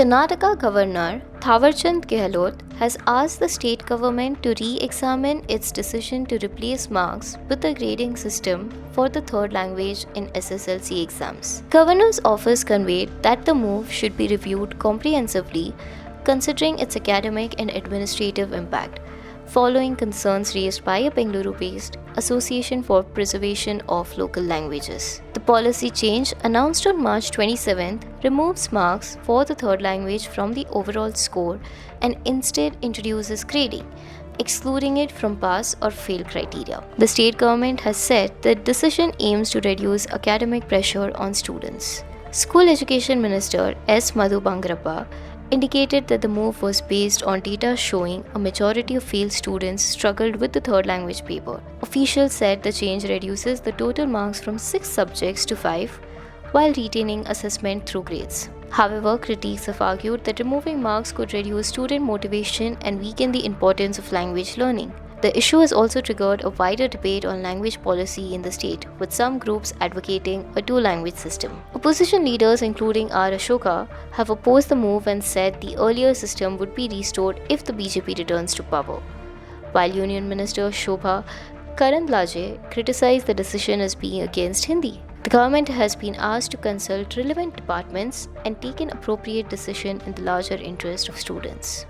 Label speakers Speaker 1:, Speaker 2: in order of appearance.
Speaker 1: Karnataka Governor Thawarchand Gehlot has asked the state government to re-examine its decision to replace marks with a grading system for the third language in SSLC exams. Governor's office conveyed that the move should be reviewed comprehensively considering its academic and administrative impact, following concerns raised by a Bengaluru-based Association for Preservation of Local Languages. The policy change, announced on March 27th, removes marks for the third language from the overall score and instead introduces grading, excluding it from pass or fail criteria. The state government has said the decision aims to reduce academic pressure on students. School Education Minister S. Madhu Bangarappa indicated that the move was based on data showing a majority of failed students struggled with the third language paper. Officials said the change reduces the total marks from 6 subjects to 5 while retaining assessment through grades. However, critics have argued that removing marks could reduce student motivation and weaken the importance of language learning. The issue has also triggered a wider debate on language policy in the state, with some groups advocating a two-language system. Opposition leaders, including R. Ashoka, have opposed the move and said the earlier system would be restored if the BJP returns to power, while Union Minister Shobha Karandlaje criticized the decision as being against Hindi. The government has been asked to consult relevant departments and take an appropriate decision in the larger interest of students.